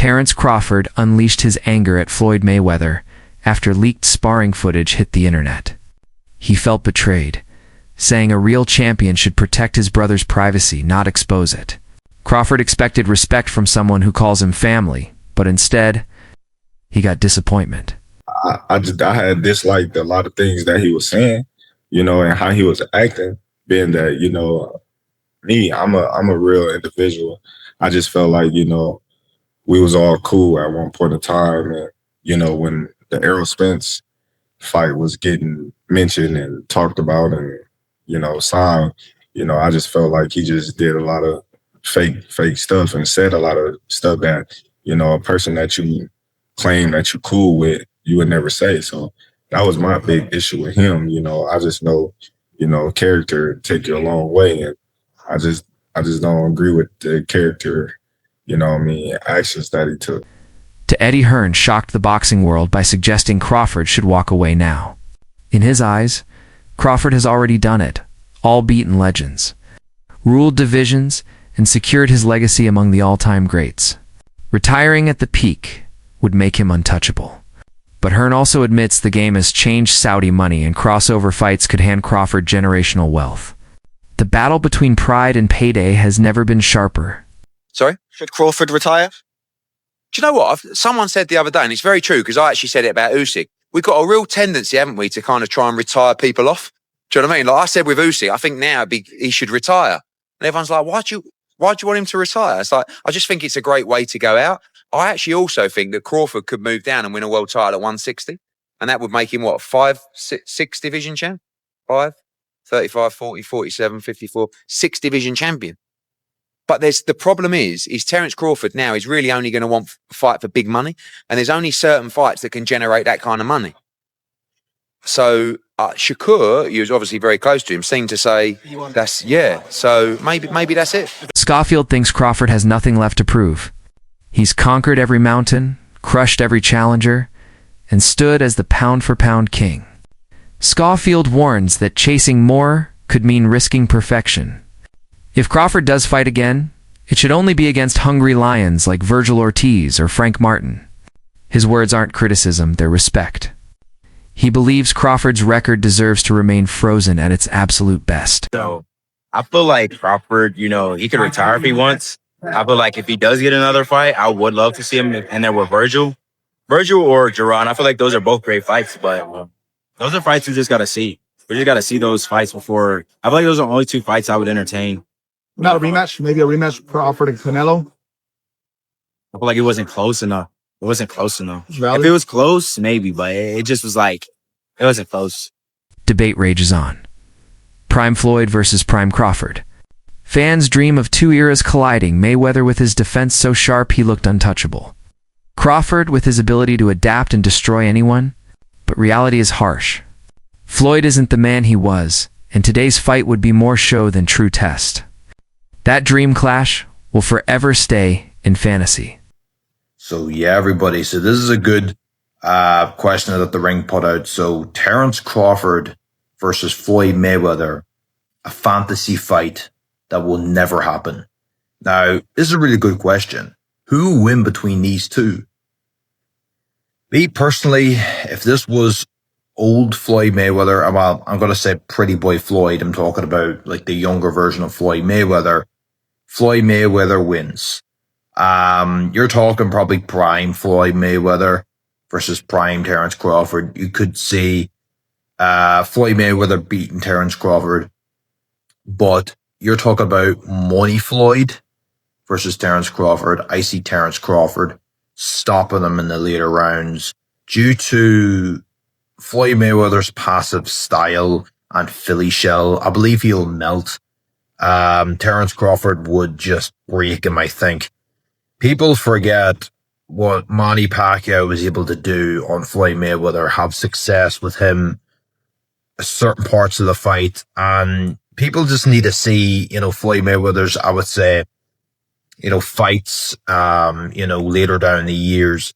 Terence Crawford unleashed his anger at Floyd Mayweather after leaked sparring footage hit the internet. He felt betrayed, saying a real champion should protect his brother's privacy, not expose it. Crawford expected respect from someone who calls him family, but instead, he got disappointment. I had disliked a lot of things that he was saying, and how he was acting, being that, I'm a real individual. I just felt like, we was all cool at one point in time. And, when the Errol Spence fight was getting mentioned and talked about and, signed, I just felt like he just did a lot of fake stuff and said a lot of stuff that, a person that you claim that you're cool with, you would never say. So that was my big issue with him. I just know, character take you a long way. And I just don't agree with the character, actions that he took. To Eddie Hearn shocked the boxing world by suggesting Crawford should walk away now. In his eyes, Crawford has already done it, all beaten legends, ruled divisions, and secured his legacy among the all-time greats. Retiring at the peak would make him untouchable. But Hearn also admits the game has changed. Saudi money and crossover fights could hand Crawford generational wealth. The battle between pride and payday has never been sharper. Sorry? Should Crawford retire? Do you know what? Someone said the other day, and it's very true, because I actually said it about Usyk. We've got a real tendency, haven't we, to kind of try and retire people off. Do you know what I mean? Like I said with Usyk, I think now he should retire. And everyone's like, why do you want him to retire? It's like, I just think it's a great way to go out. I actually also think that Crawford could move down and win a world title at 160. And that would make him, six division champ? 5, 35, 40, 47, 54, 6 division champion. But the problem is Terence Crawford now is really only going to want to fight for big money. And there's only certain fights that can generate that kind of money. So Shakur, he was obviously very close to him, seemed to say, so maybe that's it. Schofield thinks Crawford has nothing left to prove. He's conquered every mountain, crushed every challenger, and stood as the pound-for-pound king. Schofield warns that chasing more could mean risking perfection. If Crawford does fight again, it should only be against hungry lions like Virgil Ortiz or Frank Martin. His words aren't criticism, they're respect. He believes Crawford's record deserves to remain frozen at its absolute best. So I feel like Crawford, he could retire if he wants. I feel like if he does get another fight, I would love to see him in there with Virgil or Duran. I feel like those are both great fights, but those are fights we just got to see. We just got to see those fights before. I feel like those are the only 2 fights I would entertain. Not a rematch? Maybe a rematch with Crawford and Canelo? I feel like it wasn't close enough. Valid. If it was close, maybe, but it just was like, it wasn't close. Debate rages on. Prime Floyd versus Prime Crawford. Fans dream of 2 eras colliding, Mayweather with his defense so sharp he looked untouchable. Crawford with his ability to adapt and destroy anyone, but reality is harsh. Floyd isn't the man he was, and today's fight would be more show than true test. That dream clash will forever stay in fantasy. So yeah, everybody. So this is a good question that the ring put out. So Terence Crawford versus Floyd Mayweather, a fantasy fight that will never happen. Now, this is a really good question. Who will win between these two? Me personally, if this was old Floyd Mayweather, well, I'm going to say pretty boy Floyd. I'm talking about like the younger version of Floyd Mayweather. Floyd Mayweather wins. You're talking probably prime Floyd Mayweather versus prime Terence Crawford. You could see Floyd Mayweather beating Terence Crawford, but you're talking about money Floyd versus Terence Crawford. I see Terence Crawford stopping him in the later rounds due to Floyd Mayweather's passive style and Philly shell. I believe he'll melt. Terence Crawford would just break him, I think. People forget what Manny Pacquiao was able to do on Floyd Mayweather, have success with him certain parts of the fight, and people just need to see, Floyd Mayweather's, I would say, fights, later down the years.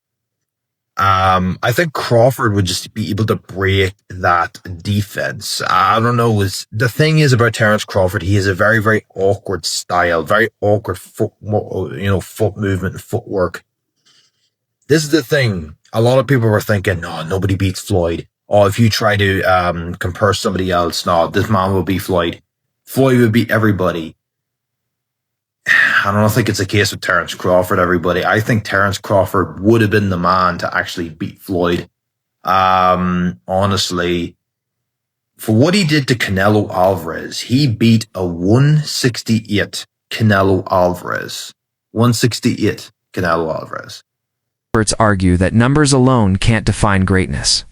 I think Crawford would just be able to break that defense. I don't know. The thing is about Terence Crawford, he has a very, very awkward style, very awkward foot movement and footwork. This is the thing. A lot of people were thinking, no, nobody beats Floyd. Or if you try to compare somebody else, no, this man will beat Floyd. Floyd would beat everybody. I don't think it's a case of Terence Crawford, everybody. I think Terence Crawford would have been the man to actually beat Floyd. Honestly, for what he did to Canelo Alvarez, he beat a 168 Canelo Alvarez. 168 Canelo Alvarez. Experts argue that numbers alone can't define greatness.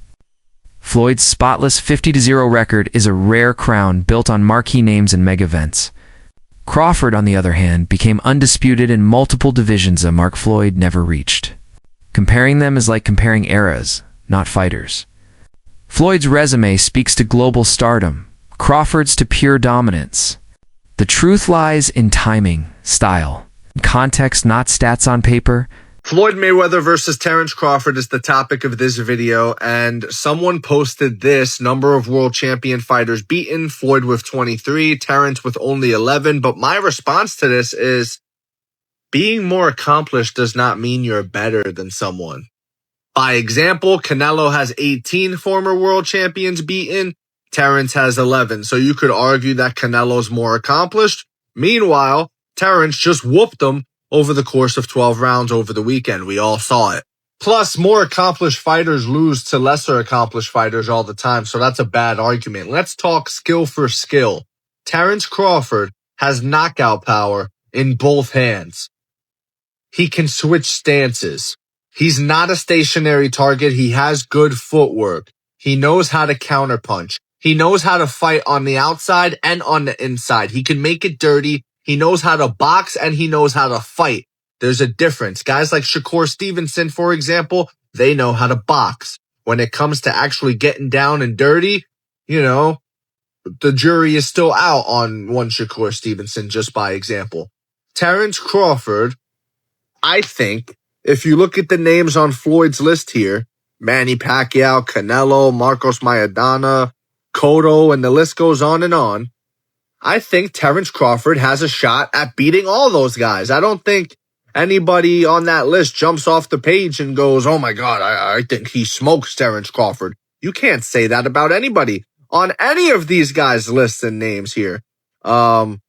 Floyd's spotless 50-0 record is a rare crown built on marquee names and mega events. Crawford, on the other hand, became undisputed in multiple divisions a mark Floyd never reached. Comparing them is like comparing eras, not fighters. Floyd's resume speaks to global stardom, Crawford's to pure dominance. The truth lies in timing, style, context, not stats on paper. Floyd Mayweather versus Terence Crawford is the topic of this video, and someone posted this: number of world champion fighters beaten, Floyd with 23, Terence with only 11. But my response to this is, being more accomplished does not mean you're better than someone. By example, Canelo has 18 former world champions beaten, Terence has 11. So you could argue that Canelo's more accomplished. Meanwhile, Terence just whooped him over the course of 12 rounds over the weekend. We all saw it. Plus, more accomplished fighters lose to lesser accomplished fighters all the time, so that's a bad argument. Let's talk skill for skill. Terence Crawford has knockout power in both hands. He can switch stances. He's not a stationary target. He has good footwork. He knows how to counterpunch. He knows how to fight on the outside and on the inside. He can make it dirty. He knows how to box and he knows how to fight. There's a difference. Guys like Shakur Stevenson, for example, they know how to box. When it comes to actually getting down and dirty, you know, the jury is still out on one Shakur Stevenson, just by example. Terence Crawford, I think, if you look at the names on Floyd's list here, Manny Pacquiao, Canelo, Marcos Maidana, Cotto, and the list goes on and on, I think Terence Crawford has a shot at beating all those guys. I don't think anybody on that list jumps off the page and goes, oh my God, I think he smokes Terence Crawford. You can't say that about anybody on any of these guys' lists and names here. So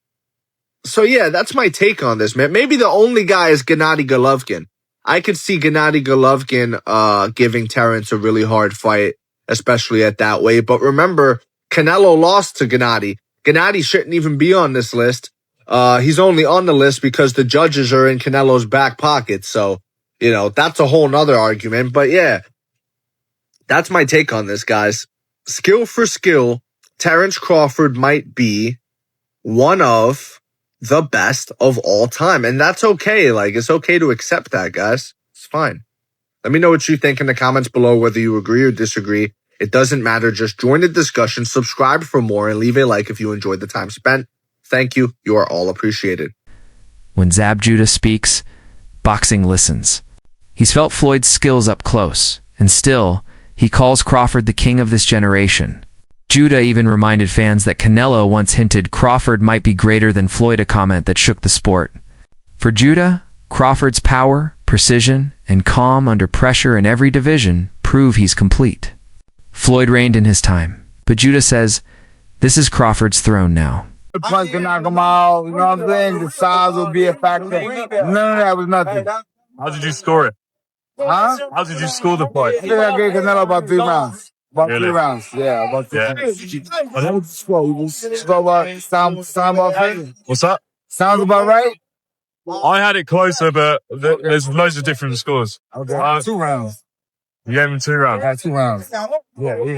yeah, that's my take on this, man. Maybe the only guy is Gennady Golovkin. I could see Gennady Golovkin giving Terence a really hard fight, especially at that weight. But remember, Canelo lost to Gennady. Gennady shouldn't even be on this list. He's only on the list because the judges are in Canelo's back pocket. So, you know, that's a whole nother argument. But yeah, that's my take on this, guys. Skill for skill, Terence Crawford might be one of the best of all time. And that's okay. Like, it's okay to accept that, guys. It's fine. Let me know what you think in the comments below, whether you agree or disagree. It doesn't matter. Just join the discussion, subscribe for more, and leave a like if you enjoyed the time spent. Thank you. You are all appreciated. When Zab Judah speaks, boxing listens. He's felt Floyd's skills up close, and still, he calls Crawford the king of this generation. Judah even reminded fans that Canelo once hinted Crawford might be greater than Floyd, a comment that shook the sport. For Judah, Crawford's power, precision, and calm under pressure in every division prove he's complete. Floyd reigned in his time, but Judah says, this is Crawford's throne now. The punch can knock him out, you know what I'm saying? The size will be a factor. None of that was nothing. How did you score it? Huh? How did you score the fight? I think I gave Canelo about 3 rounds. About Really? 3 rounds, yeah. About 3 Yeah. rounds. How was the score? Sound about right? What's that? Sounds about right? I had it closer, but there's loads of different scores. Okay. 2 rounds. You gave him 2 rounds. I had 2 rounds. Yeah, he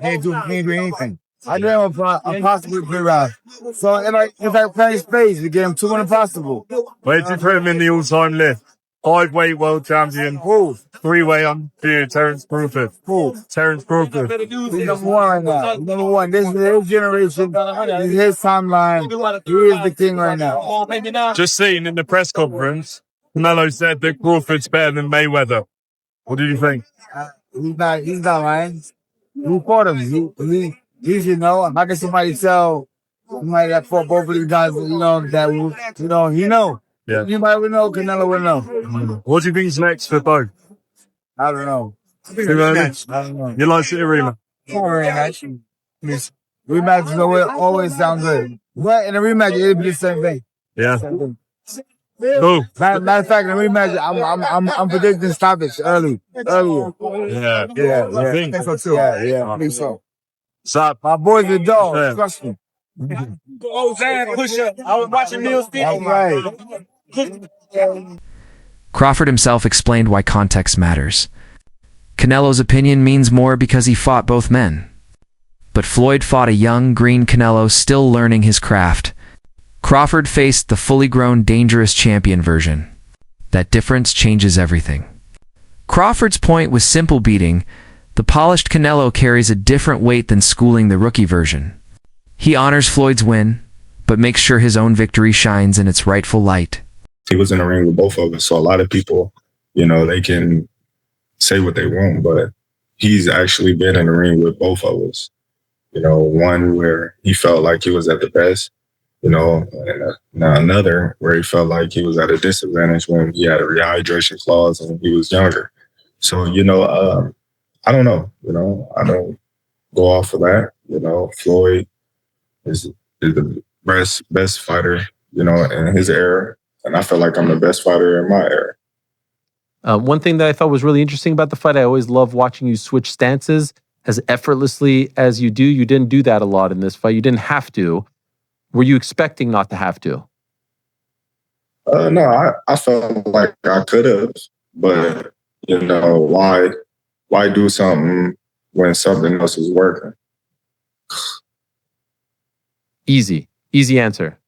ain't do anything. I gave him a possible 3 rounds. So if I play space, we gave him 2 impossible. Where did you put him in the all-time list? 5-weight world champion. Who? 3-weight undefeated Terence Crawford. Who? Terence Crawford. He's number 1 right now. He's number 1. This is his generation. This is his timeline. He is the king right now. Just seen in the press conference, Canelo said that Crawford's better than Mayweather. What did you think? He's not lying. He fought him. He should know. How can somebody tell somebody that fought both of these guys, you know, that, you know, he know. Yeah. Anybody would know, Canelo would know. What do you think's next for both? I don't know. Rematch. I don't know. You like city rematch? Rematches always sound good. But in a rematch, it'll be the same thing. Yeah. Same thing. Cool. Matter of fact, in a rematch, I'm predicting stoppage earlier. Yeah. Yeah. I think so too. Yeah. I think so. Stop. My boy's a dog. Yeah. Trust me. Oh, Zan, push up. I was watching Neil's That's right. Crawford himself explained why context matters. Canelo's opinion means more because he fought both men. But Floyd fought a young, green Canelo still learning his craft. Crawford faced the fully grown, dangerous champion version. That difference changes everything. Crawford's point was simple beating. The polished Canelo carries a different weight than schooling the rookie version. He honors Floyd's win, but makes sure his own victory shines in its rightful light. He was in the ring with both of us. So a lot of people, they can say what they want, but he's actually been in the ring with both of us. One where he felt like he was at the best, and now another where he felt like he was at a disadvantage when he had a rehydration clause and he was younger. So, I don't know, I don't go off of that. Floyd is the best fighter, in his era. And I feel like I'm the best fighter in my era. One thing that I thought was really interesting about the fight, I always love watching you switch stances as effortlessly as you do. You didn't do that a lot in this fight. You didn't have to. Were you expecting not to have to? No, I felt like I could have, but why do something when something else is working? Easy answer.